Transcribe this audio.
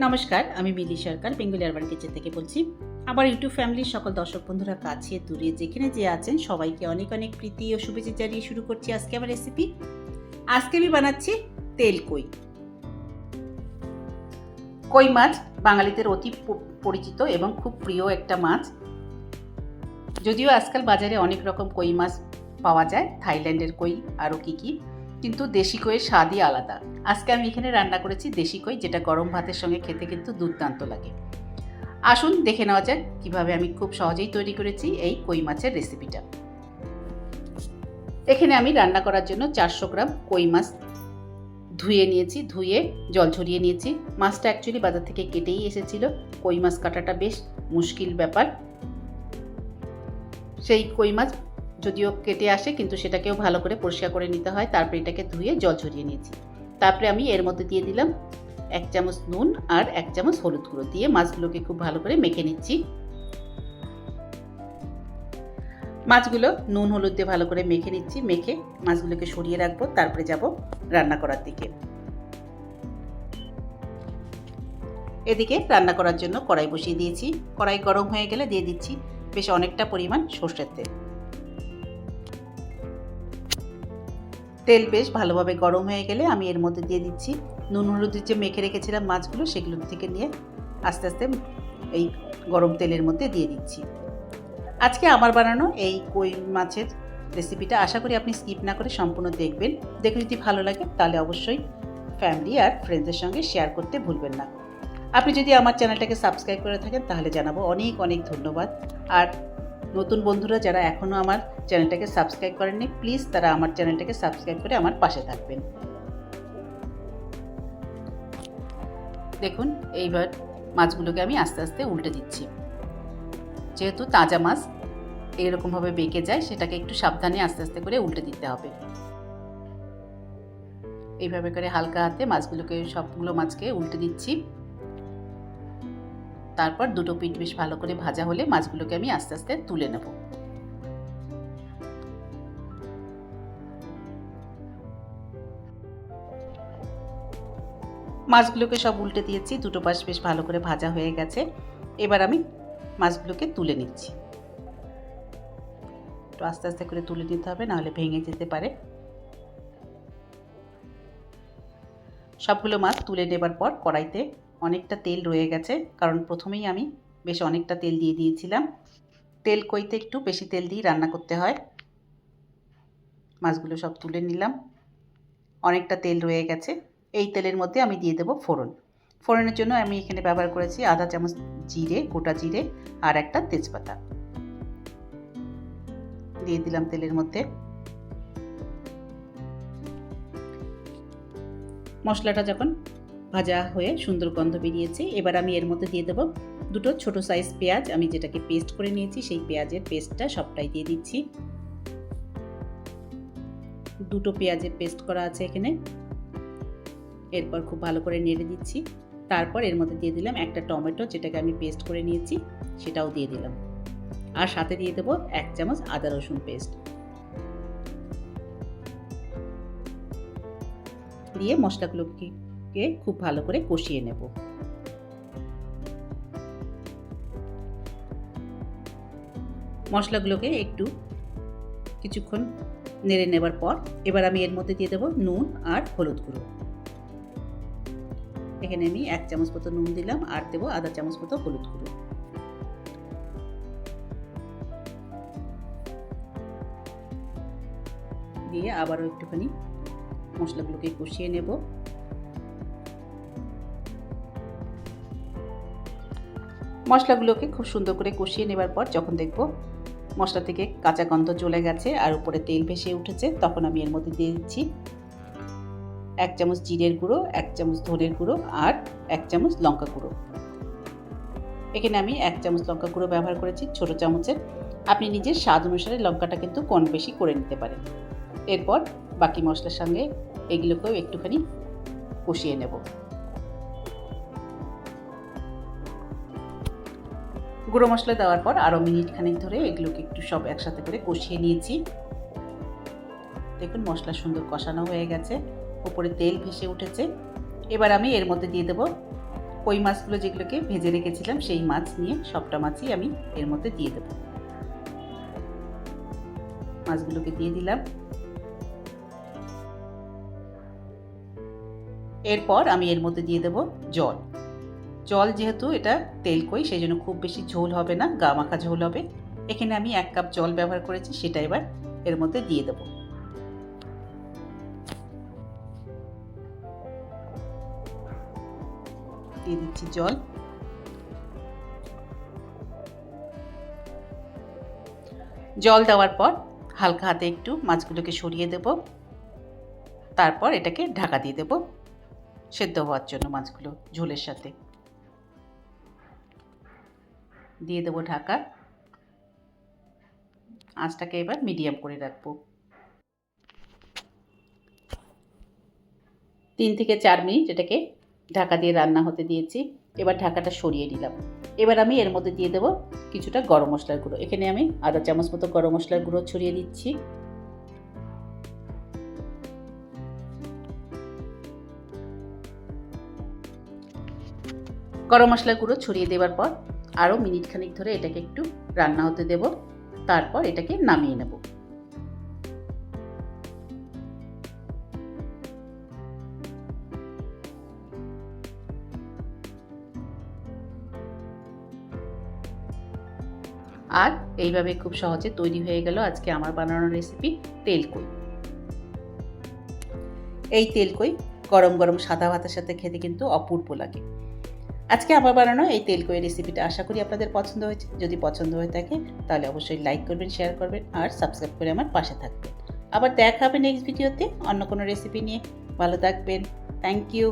নমস্কার, আমি মিলি সরকার Bengali urban kitchen থেকে বলছি। আমার ইউটিউব ফ্যামিলির সকল দর্শক বন্ধুরা কাছে দূরে যেখানে যে আছেন সবাইকে অনেক অনেক প্রীতি ও শুভেচ্ছা জানিয়ে শুরু করছি আজকে আমার রেসিপি। আজকে আমি বানাচ্ছি তেল কই। কই মাছ বাঙালিদের অতি পরিচিত এবং খুব প্রিয় একটা মাছ। যদিও আজকাল বাজারে অনেক রকম কই মাছ পাওয়া যায়, থাইল্যান্ডের কই আরও কী, কিন্তু দেশি কইয়ের স্বাদই আলাদা। আজকে আমি এখানে রান্না করেছি দেশি কই, যেটা গরম ভাতের সঙ্গে খেতে কিন্তু দুর্দান্ত লাগে। আসুন দেখে নেওয়া যাক কীভাবে আমি খুব সহজেই তৈরি করেছি এই কই মাছের রেসিপিটা। এখানে আমি রান্না করার জন্য 400 গ্রাম কই মাছ ধুয়ে নিয়েছি, ধুয়ে জল ঝরিয়ে নিয়েছি। মাছটা অ্যাকচুয়ালি বাজার থেকে কেটেই এসেছিল। কই মাছ কাটাটা বেশ মুশকিল ব্যাপার। সেই কই মাছ যদিও কেটে আসে, কিন্তু সেটাকেও ভালো করে পরিষ্কার করে নিতে হয়। তারপরে এটাকে ধুয়ে জল ঝরিয়ে নিয়েছি। তারপরে আমি এর মধ্যে দিয়ে দিলাম 1 চামচ নুন আর 1 চামচ হলুদ গুঁড়ো দিয়ে মাছগুলোকে খুব ভালো করে মেখে নিচ্ছি। মাছগুলো নুন হলুদ দিয়ে ভালো করে মেখে নিচ্ছি। মেখে মাছগুলোকে সরিয়ে রাখবো, তারপরে যাব রান্না করার দিকে। এদিকে রান্না করার জন্য কড়াই বসিয়ে দিয়েছি। কড়াই গরম হয়ে গেলে দিয়ে দিচ্ছি বেশ অনেকটা পরিমাণ সরষের তেল। তেল বেশ ভালোভাবে গরম হয়ে গেলে আমি এর মধ্যে দিয়ে দিচ্ছি নুন হলুদের যে মেখে রেখেছিলাম মাছগুলো, সেগুলো থেকে নিয়ে আস্তে আস্তে এই গরম তেলের মধ্যে দিয়ে দিচ্ছি। আজকে আমার বানানো এই কই মাছের রেসিপিটা আশা করি আপনি স্কিপ না করে সম্পূর্ণ দেখবেন। দেখে যদি ভালো লাগে তাহলে অবশ্যই ফ্যামিলি আর ফ্রেন্ডসদের সঙ্গে শেয়ার করতে ভুলবেন না। আপনি যদি আমার চ্যানেলটাকে সাবস্ক্রাইব করে থাকেন তাহলে জানাবো অনেক অনেক ধন্যবাদ। আর নতুন বন্ধুরা যারা এখনও আমার চ্যানেলটাকে সাবস্ক্রাইব করেননি, প্লিজ তারা আমার চ্যানেলটাকে সাবস্ক্রাইব করে আমার পাশে থাকবেন। দেখুন এইবার মাছগুলোকে আমি আস্তে আস্তে উল্টে দিচ্ছি। যেহেতু তাজা মাছ এইরকমভাবে বেঁকে যায়, সেটাকে একটু সাবধানে আস্তে আস্তে করে উল্টে দিতে হবে। এইভাবে করে হালকা হাতে মাছগুলোকে সবগুলো মাছকে উল্টে দিচ্ছি। তারপর দুটো পিঠ বেশ ভালো করে ভাজা হলে মাছগুলোকে আমি আস্তে আস্তে তুলে নেব। মাছগুলোকে সব উল্টে দিয়েছি, দুটো পাশ বেশ ভালো করে ভাজা হয়ে গেছে। এবার আমি মাছগুলোকে তুলে নিচ্ছি। একটু আস্তে আস্তে করে তুলে নিতে হবে, নাহলে ভেঙে যেতে পারে। সবগুলো মাছ তুলে নেবার পর কড়াইতে অনেকটা তেল রয়ে গেছে, কারণ প্রথমেই আমি বেশ অনেকটা তেল দিয়ে দিয়েছিলাম। তেল কইতে একটু বেশি তেল দিয়ে রান্না করতে হয়। মাছগুলো সব তুলে নিলাম, অনেকটা তেল রয়ে গেছে। এই তেলের মধ্যে আমি দিয়ে দেবো ফোড়ন। ফোড়নের জন্য আমি এখানে ব্যবহার করেছি আধা চামচ জিরে, গোটা জিরে আর একটা তেজপাতা দিয়ে দিলাম তেলের মধ্যে। মশলাটা যখন ভাজা হয়ে সুন্দর গন্ধ বেরিয়েছে, এবার আমি এর মধ্যে দিয়ে দেবো দুটো ছোট সাইজ পেঁয়াজ। আমি যেটাকে পেস্ট করে নিয়েছি সেই পেঁয়াজের পেস্টটা সবটাই দিয়ে দিচ্ছি। দুটো পেঁয়াজের পেস্ট করা আছে এখানে। এরপর খুব ভালো করে নেড়ে দিচ্ছি। তারপর এর মধ্যে দিয়ে দিলাম একটা টমেটো, যেটাকে আমি পেস্ট করে নিয়েছি, সেটাও দিয়ে দিলাম। আর সাথে দিয়ে দেবো 1 চামচ আদা রসুন পেস্ট। দিয়ে মশলাগুলোকে খুব ভালো করে কষিয়ে নেব। মশলাগুলোকে একটু কিছুক্ষণ নেড়ে নেবার পর এবার আমি এর মধ্যে দিয়ে দেবো নুন আর হলুদ গুঁড়ো। এখানে আমি 1 চামচ মতো নুন দিলাম আর দেবো আধা চামচ মতো হলুদ গুঁড়ো। দিয়ে আবারও একটুখানি মশলাগুলোকে কষিয়ে নেব। মশলাগুলোকে খুব সুন্দর করে কষিয়ে নেবার পর যখন দেখব মশলা থেকে কাঁচা গন্ধ চলে গেছে আর উপরে তেল ভেসে উঠেছে, তখন আমি এর মধ্যে দিয়ে দিচ্ছি 1 চামচ জিরের গুঁড়ো, 1 চামচ ধনের গুঁড়ো আর 1 চামচ লঙ্কা গুঁড়ো। এখানে আমি 1 চামচ লঙ্কা গুঁড়ো ব্যবহার করেছি ছোট চামচের। আপনি নিজের স্বাদ অনুসারে লঙ্কাটা কিন্তু কম বেশি করে নিতে পারেন। এরপর বাকি মশলার সঙ্গে এগুলোকেও একটুখানি কষিয়ে নেব। গুঁড়ো মশলা দেওয়ার পর আরও মিনিট খানিক ধরে এগুলোকে একটু সব একসাথে করে কষিয়ে নিয়েছি। দেখুন মশলা সুন্দর কষানো হয়ে গেছে, উপরে তেল ভেসে উঠেছে। এবার আমি এর মধ্যে দিয়ে দেবো কই মাছগুলো যেগুলোকে ভেজে রেখেছিলাম সেই মাছ নিয়ে সবটা মাছই আমি এর মধ্যে দিয়ে দেব। মাছগুলোকে দিয়ে দিলাম। এরপর আমি এর মধ্যে দিয়ে দেব জল। জল যেহেতু এটা তেল কই সেই জন্য খুব বেশি ঝোল হবে না, গা মাখা ঝোল হবে। এখানে আমি 1 কাপ জল ব্যবহার করেছি, সেটা এবার এর মধ্যে দিয়ে দেব। দিয়ে দিচ্ছি জল। জল দেওয়ার পর হালকা হাতে একটু মাছগুলোকে সরিয়ে দেব, তারপর এটাকে ঢাকা দিয়ে দেব সেদ্ধ হওয়ার জন্য। মাছগুলো ঝোলের সাথে দিয়ে দেব ঢাকা। আঁচটাকে এবার মিডিয়াম করে রাখবো। 3 থেকে 4 মিনিট এটাকে ঢাকা দিয়ে রান্না হতে দিয়েছি। এবার ঢাকাটা সরিয়ে নিলাম। এবার আমি এর মধ্যে দিয়ে দেব কিছুটা গরম মশলার গুঁড়ো। এখানে আমি আধা চামচ মতো গরম মশলার গুঁড়ো ছড়িয়ে দিচ্ছি। গরম মশলার গুঁড়ো ছড়িয়ে দেওয়ার পর আরও মিনিট খানিক ধরে এটাকে একটু রান্না হতে দেব, তারপর এটাকে নামিয়ে নেব। আর এইভাবে খুব সহজে তৈরি হয়ে গেল আজকে আমার বানানো রেসিপি তেলকই। এই তেলকই গরম গরম সাদা ভাতের সাথে খেতে কিন্তু অপূর্ব লাগে। আজকে আমার বানানো এই তেলকই রেসিপিটা আশা করি আপনাদের পছন্দ হয়েছে। যদি পছন্দ হয়ে থাকে তাহলে অবশ্যই লাইক করবেন, শেয়ার করবেন আর সাবস্ক্রাইব করে আমার পাশে থাকবেন। আবার দেখা হবে নেক্সট ভিডিওতে অন্য কোনো রেসিপি নিয়ে। ভালো থাকবেন। Thank you.